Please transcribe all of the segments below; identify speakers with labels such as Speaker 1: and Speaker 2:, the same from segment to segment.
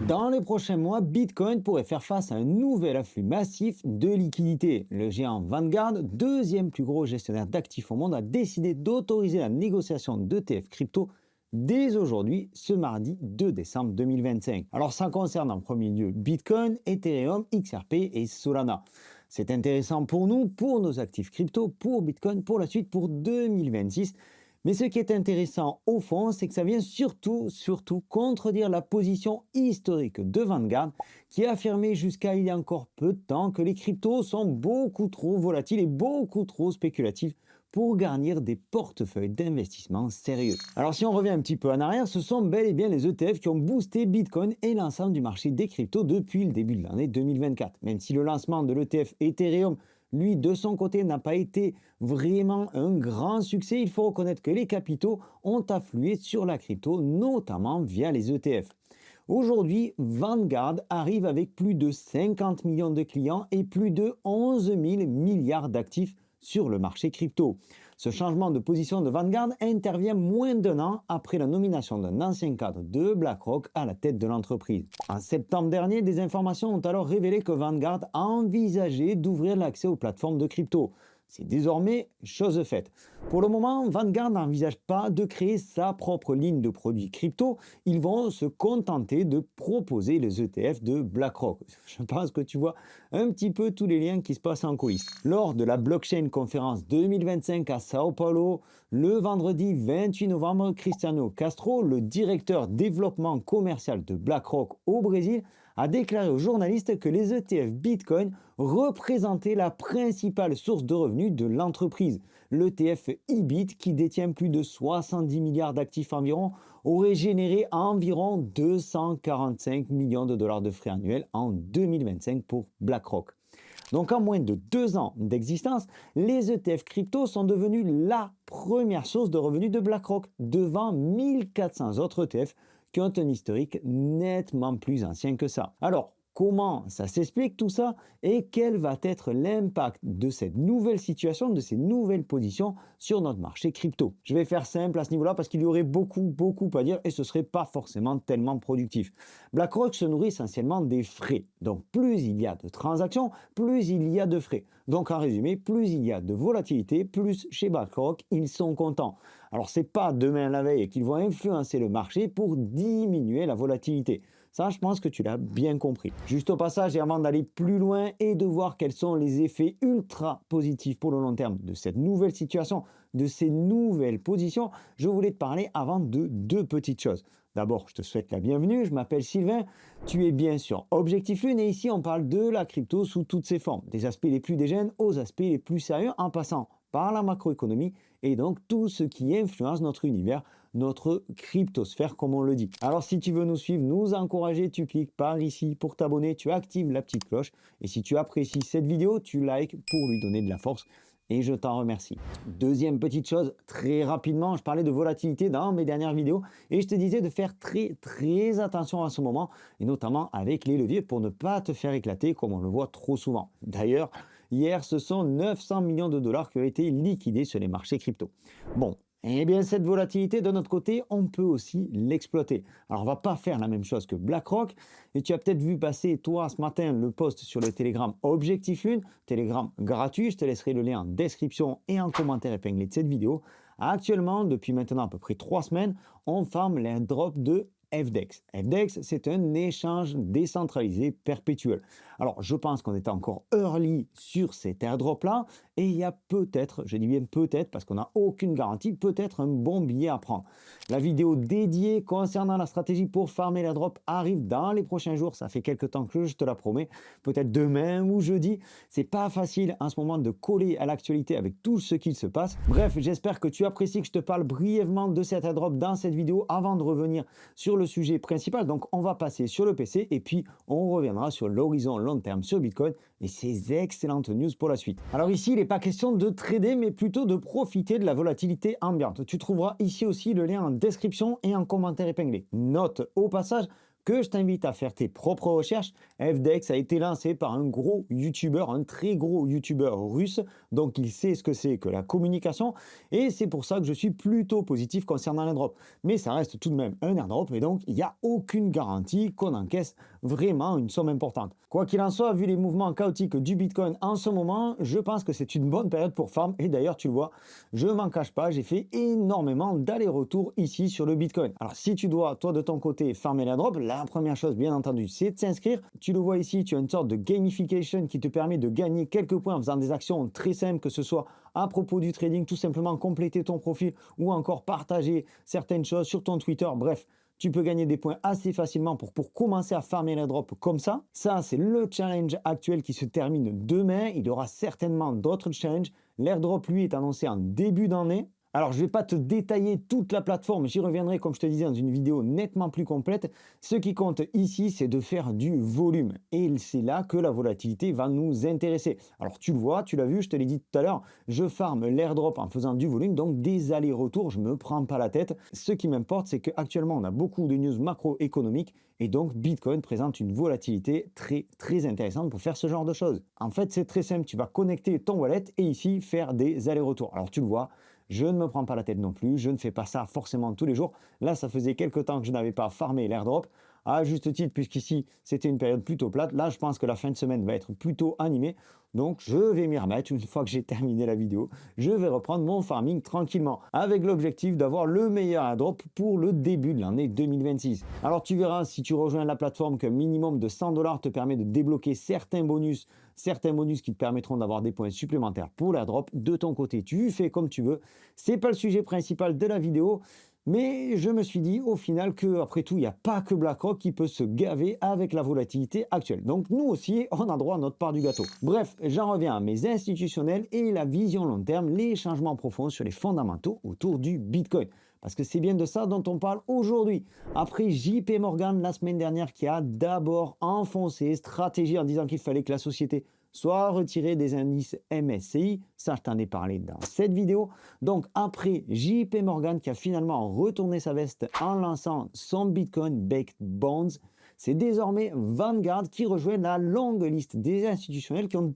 Speaker 1: Dans les prochains mois, Bitcoin pourrait faire face à un nouvel afflux massif de liquidités. Le géant Vanguard, deuxième plus gros gestionnaire d'actifs au monde, a décidé d'autoriser la négociation d'ETF crypto dès aujourd'hui, ce mardi 2 décembre 2025. Alors ça concerne en premier lieu Bitcoin, Ethereum, XRP et Solana. C'est intéressant pour nous, pour nos actifs crypto, pour Bitcoin, pour la suite, pour 2026. Mais ce qui est intéressant au fond, c'est que ça vient surtout contredire la position historique de Vanguard qui a affirmé jusqu'à il y a encore peu de temps que les cryptos sont beaucoup trop volatiles et beaucoup trop spéculatifs pour garnir des portefeuilles d'investissement sérieux. Alors si on revient un petit peu en arrière, ce sont bel et bien les ETF qui ont boosté Bitcoin et l'ensemble du marché des cryptos depuis le début de l'année 2024. Même si le lancement de l'ETF Ethereum lui, de son côté, n'a pas été vraiment un grand succès. Il faut reconnaître que les capitaux ont afflué sur la crypto, notamment via les ETF. Aujourd'hui, Vanguard arrive avec plus de 50 millions de clients et plus de 11 000 milliards d'actifs sur le marché crypto. Ce changement de position de Vanguard intervient moins d'un an après la nomination d'un ancien cadre de BlackRock à la tête de l'entreprise. En septembre dernier, des informations ont alors révélé que Vanguard envisageait d'ouvrir l'accès aux plateformes de crypto. C'est désormais chose faite. Pour le moment, Vanguard n'envisage pas de créer sa propre ligne de produits crypto. Ils vont se contenter de proposer les ETF de BlackRock. Je pense que tu vois un petit peu tous les liens qui se passent en coulisses. Lors de la Blockchain Conference 2025 à Sao Paulo, le vendredi 28 novembre, Cristiano Castro, le directeur développement commercial de BlackRock au Brésil, a déclaré aux journalistes que les ETF Bitcoin représentaient la principale source de revenus de l'entreprise. L'ETF IBIT, qui détient plus de 70 milliards d'actifs environ, aurait généré environ 245 millions de dollars de frais annuels en 2025 pour BlackRock. Donc en moins de 2 ans d'existence, les ETF crypto sont devenus la première source de revenus de BlackRock, devant 1400 autres ETF qui ont un historique nettement plus ancien que ça. Alors, comment ça s'explique tout ça et quel va être l'impact de cette nouvelle situation, de ces nouvelles positions sur notre marché crypto? Je vais faire simple à ce niveau-là parce qu'il y aurait beaucoup à dire et ce serait pas forcément tellement productif. BlackRock se nourrit essentiellement des frais. Donc plus il y a de transactions, plus il y a de frais. Donc en résumé, plus il y a de volatilité, plus chez BlackRock, ils sont contents. Alors c'est pas demain la veille qu'ils vont influencer le marché pour diminuer la volatilité. Ça, je pense que tu l'as bien compris. Juste au passage, et avant d'aller plus loin et de voir quels sont les effets ultra positifs pour le long terme de cette nouvelle situation, de ces nouvelles positions, je voulais te parler avant de 2 petites choses. D'abord, je te souhaite la bienvenue, je m'appelle Sylvain, tu es bien sur Objectif Lune et ici on parle de la crypto sous toutes ses formes, des aspects les plus dégènes aux aspects les plus sérieux en passant par la macroéconomie et donc tout ce qui influence notre univers, notre cryptosphère comme on le dit. Alors si tu veux nous suivre, nous encourager, tu cliques par ici pour t'abonner, tu actives la petite cloche et si tu apprécies cette vidéo, tu likes pour lui donner de la force et je t'en remercie. Deuxième petite chose, très rapidement, je parlais de volatilité dans mes dernières vidéos et je te disais de faire très attention à ce moment et notamment avec les leviers pour ne pas te faire éclater comme on le voit trop souvent. D'ailleurs, hier, ce sont 900 millions de dollars qui ont été liquidés sur les marchés crypto. Bon, eh bien cette volatilité de notre côté, on peut aussi l'exploiter. Alors on va pas faire la même chose que BlackRock et tu as peut-être vu passer toi ce matin le post sur le Telegram Objectif Lune, Telegram gratuit, je te laisserai le lien en description et en commentaire épinglé de cette vidéo. Actuellement, depuis maintenant à peu près 3 semaines, on forme l'airdrop de FDEX. FDEX, c'est un échange décentralisé perpétuel. Alors, je pense qu'on est encore early sur cet airdrop-là et il y a peut-être, je dis bien peut-être parce qu'on n'a aucune garantie, peut-être un bon billet à prendre. La vidéo dédiée concernant la stratégie pour farmer l'airdrop arrive dans les prochains jours. Ça fait quelques temps que je te la promets, peut-être demain ou jeudi. C'est pas facile en ce moment de coller à l'actualité avec tout ce qu'il se passe. Bref, j'espère que tu apprécies que je te parle brièvement de cet airdrop dans cette vidéo avant de revenir sur le sujet principal. Donc, on va passer sur le PC et puis on reviendra sur l'horizon long terme sur Bitcoin et ses excellentes news pour la suite. Alors ici, il n'est pas question de trader, mais plutôt de profiter de la volatilité ambiante. Tu trouveras ici aussi le lien en description et en commentaire épinglé. Note au passage que je t'invite à faire tes propres recherches. FDEX a été lancé par un gros youtubeur, un très gros youtubeur russe, donc il sait ce que c'est que la communication, et c'est pour ça que je suis plutôt positif concernant l'airdrop. Mais ça reste tout de même un airdrop, et donc il n'y a aucune garantie qu'on encaisse vraiment une somme importante. Quoi qu'il en soit, vu les mouvements chaotiques du Bitcoin en ce moment, je pense que c'est une bonne période pour farm, et d'ailleurs tu le vois, je m'en cache pas, j'ai fait énormément d'allers-retours ici sur le Bitcoin. Alors si tu dois, toi de ton côté, farmer l'airdrop, la première chose bien entendu, c'est de s'inscrire. Tu le vois ici, tu as une sorte de gamification qui te permet de gagner quelques points en faisant des actions très simples, que ce soit à propos du trading, tout simplement compléter ton profil ou encore partager certaines choses sur ton Twitter, bref. Tu peux gagner des points assez facilement pour commencer à farmer l'airdrop comme ça. Ça, c'est le challenge actuel qui se termine demain. Il y aura certainement d'autres challenges. L'airdrop, lui, est annoncé en début d'année. Alors, je ne vais pas te détailler toute la plateforme, j'y reviendrai, comme je te disais, dans une vidéo nettement plus complète. Ce qui compte ici, c'est de faire du volume. Et c'est là que la volatilité va nous intéresser. Alors, tu le vois, tu l'as vu, je te l'ai dit tout à l'heure, je farme l'airdrop en faisant du volume, donc des allers-retours, je ne me prends pas la tête. Ce qui m'importe, c'est qu'actuellement, on a beaucoup de news macroéconomiques et donc Bitcoin présente une volatilité très intéressante pour faire ce genre de choses. En fait, c'est très simple, tu vas connecter ton wallet et ici, faire des allers-retours. Alors, tu le vois, je ne me prends pas la tête non plus, je ne fais pas ça forcément tous les jours. Là, ça faisait quelques temps que je n'avais pas farmé l'airdrop, à juste titre, puisqu'ici, c'était une période plutôt plate. Là, je pense que la fin de semaine va être plutôt animée. Donc, je vais m'y remettre une fois que j'ai terminé la vidéo. Je vais reprendre mon farming tranquillement, avec l'objectif d'avoir le meilleur airdrop pour le début de l'année 2026. Alors, tu verras, si tu rejoins la plateforme, qu'un minimum de 100 $ te permet de débloquer certains bonus qui te permettront d'avoir des points supplémentaires pour l'airdrop. De ton côté, tu fais comme tu veux. C'est pas le sujet principal de la vidéo, mais je me suis dit au final que après tout, il n'y a pas que BlackRock qui peut se gaver avec la volatilité actuelle. Donc nous aussi, on a droit à notre part du gâteau. Bref, j'en reviens à mes institutionnels et la vision long terme, les changements profonds sur les fondamentaux autour du Bitcoin. Parce que c'est bien de ça dont on parle aujourd'hui. Après JP Morgan la semaine dernière qui a d'abord enfoncé stratégie en disant qu'il fallait que la société soit retirée des indices MSCI, ça je t'en ai parlé dans cette vidéo. Donc après JP Morgan qui a finalement retourné sa veste en lançant son Bitcoin Backed Bonds, c'est désormais Vanguard qui rejoint la longue liste des institutionnels qui ont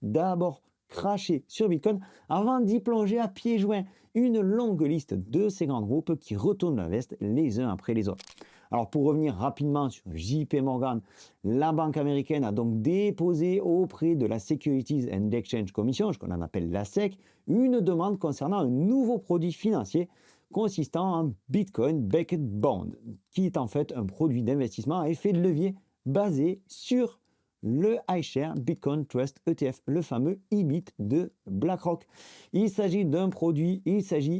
Speaker 1: d'abord craché sur Bitcoin avant d'y plonger à pieds joints. Une longue liste de ces grands groupes qui retournent la veste les uns après les autres. Alors pour revenir rapidement sur JP Morgan, la banque américaine a donc déposé auprès de la Securities and Exchange Commission, ce qu'on en appelle la SEC, une demande concernant un nouveau produit financier consistant en Bitcoin Backed Bond, qui est en fait un produit d'investissement à effet de levier basé sur le iShares Bitcoin Trust ETF, le fameux IBIT de BlackRock. Il s'agit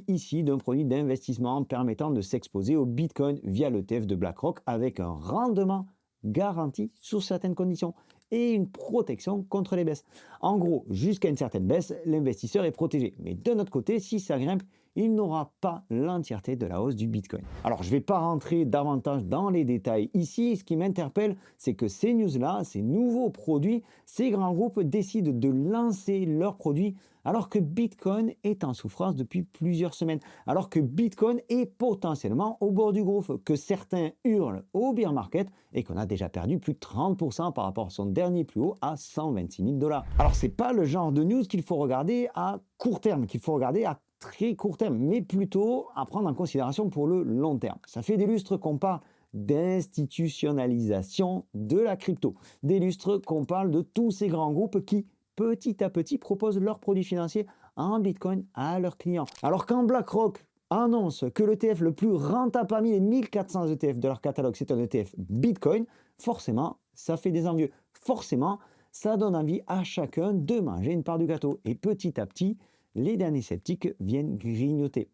Speaker 1: ici d'un produit d'investissement permettant de s'exposer au Bitcoin via l'ETF de BlackRock avec un rendement garanti sous certaines conditions et une protection contre les baisses. En gros, jusqu'à une certaine baisse, l'investisseur est protégé. Mais de notre côté, si ça grimpe, il n'aura pas l'entièreté de la hausse du Bitcoin. Alors, je ne vais pas rentrer davantage dans les détails ici. Ce qui m'interpelle, c'est que ces news-là, ces nouveaux produits, ces grands groupes décident de lancer leurs produits alors que Bitcoin est en souffrance depuis plusieurs semaines, alors que Bitcoin est potentiellement au bord du gouffre, que certains hurlent au bear market et qu'on a déjà perdu plus de 30% par rapport à son dernier plus haut à 126 000 $. Alors, ce n'est pas le genre de news qu'il faut regarder à court terme, qu'il faut regarder à très court terme, mais plutôt à prendre en considération pour le long terme. Ça fait des lustres qu'on parle d'institutionnalisation de la crypto, des lustres qu'on parle de tous ces grands groupes qui, petit à petit, proposent leurs produits financiers en Bitcoin à leurs clients. Alors quand BlackRock annonce que l'ETF le plus rentable parmi les 1400 ETF de leur catalogue, c'est un ETF Bitcoin, forcément, ça fait des envieux. Forcément, ça donne envie à chacun de manger une part du gâteau. Et petit à petit, les derniers sceptiques viennent grignoter.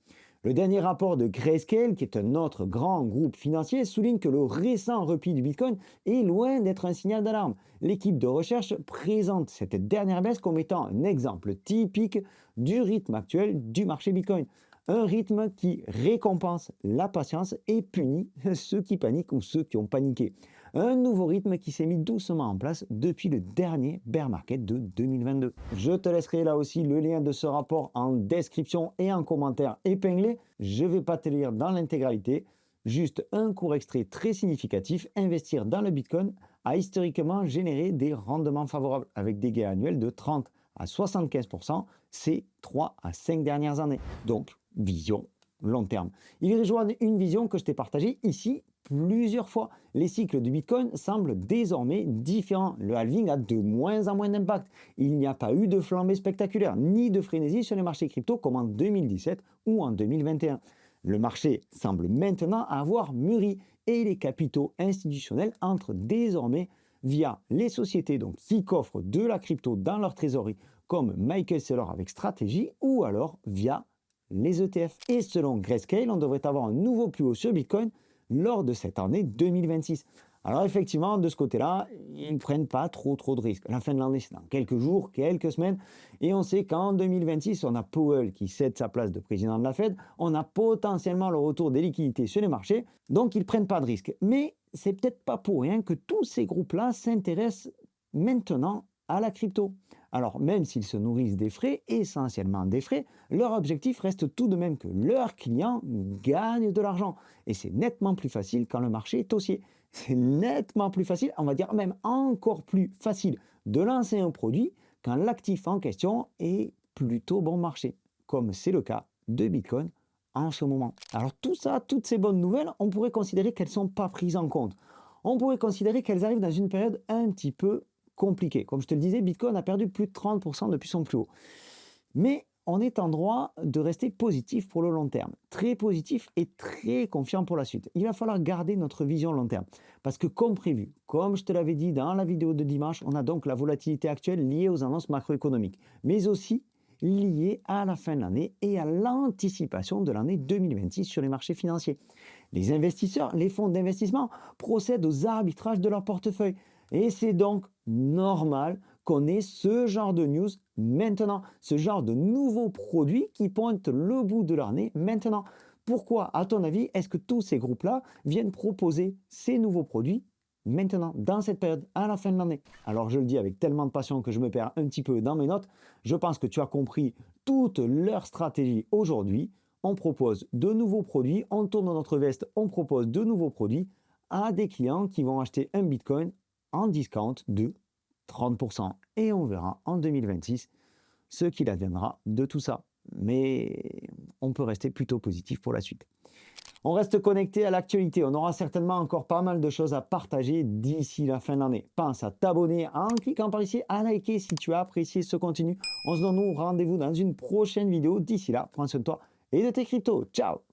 Speaker 1: Le dernier rapport de Grayscale, qui est un autre grand groupe financier, souligne que le récent repli du Bitcoin est loin d'être un signal d'alarme. L'équipe de recherche présente cette dernière baisse comme étant un exemple typique du rythme actuel du marché Bitcoin. Un rythme qui récompense la patience et punit ceux qui paniquent ou ceux qui ont paniqué. Un nouveau rythme qui s'est mis doucement en place depuis le dernier bear market de 2022. Je te laisserai là aussi le lien de ce rapport en description et en commentaire épinglé. Je ne vais pas te lire dans l'intégralité. Juste un court extrait très significatif, investir dans le Bitcoin a historiquement généré des rendements favorables avec des gains annuels de 30 à 75% ces 3 à 5 dernières années. Donc, vision long terme. Ils rejoignent une vision que je t'ai partagée ici plusieurs fois. Les cycles du Bitcoin semblent désormais différents. Le halving a de moins en moins d'impact. Il n'y a pas eu de flambée spectaculaire ni de frénésie sur les marchés crypto comme en 2017 ou en 2021. Le marché semble maintenant avoir mûri et les capitaux institutionnels entrent désormais via les sociétés donc, qui coffrent de la crypto dans leur trésorerie comme Michael Saylor avec Strategy ou alors via les ETF. Et selon Grayscale, on devrait avoir un nouveau plus haut sur Bitcoin lors de cette année 2026. Alors effectivement, de ce côté-là, ils ne prennent pas trop de risques. La fin de l'année, c'est dans quelques jours, quelques semaines. Et on sait qu'en 2026, on a Powell qui cède sa place de président de la Fed. On a potentiellement le retour des liquidités sur les marchés. Donc, ils ne prennent pas de risques. Mais c'est peut-être pas pour rien que tous ces groupes-là s'intéressent maintenant à la crypto. Alors, même s'ils se nourrissent des frais, essentiellement des frais, leur objectif reste tout de même que leurs clients gagnent de l'argent. Et c'est nettement plus facile quand le marché est haussier. C'est nettement plus facile, on va dire même encore plus facile de lancer un produit quand l'actif en question est plutôt bon marché, comme c'est le cas de Bitcoin en ce moment. Alors tout ça, toutes ces bonnes nouvelles, on pourrait considérer qu'elles ne sont pas prises en compte. On pourrait considérer qu'elles arrivent dans une période un petit peu compliquée. Comme je te le disais, Bitcoin a perdu plus de 30% depuis son plus haut. Mais on est en droit de rester positif pour le long terme, très positif et très confiant pour la suite. Il va falloir garder notre vision long terme, parce que comme prévu, comme je te l'avais dit dans la vidéo de dimanche, on a donc la volatilité actuelle liée aux annonces macroéconomiques, mais aussi liée à la fin de l'année et à l'anticipation de l'année 2026 sur les marchés financiers. Les investisseurs, les fonds d'investissement procèdent aux arbitrages de leur portefeuille, et c'est donc normal qu'on ait ce genre de news maintenant, ce genre de nouveaux produits qui pointent le bout de leur nez maintenant. Pourquoi, à ton avis, est-ce que tous ces groupes-là viennent proposer ces nouveaux produits maintenant, dans cette période, à la fin de l'année? Alors je le dis avec tellement de passion que je me perds un petit peu dans mes notes. Je pense que tu as compris toute leur stratégie aujourd'hui. On propose de nouveaux produits, on tourne dans notre veste, on propose de nouveaux produits à des clients qui vont acheter un Bitcoin en discount de 30%. Et on verra en 2026 ce qu'il adviendra de tout ça. Mais on peut rester plutôt positif pour la suite. On reste connecté à l'actualité. On aura certainement encore pas mal de choses à partager d'ici la fin de l'année. Pense à t'abonner en cliquant par ici, à liker si tu as apprécié ce contenu. On se donne rendez-vous dans une prochaine vidéo. D'ici là, prends soin de toi et de tes cryptos. Ciao!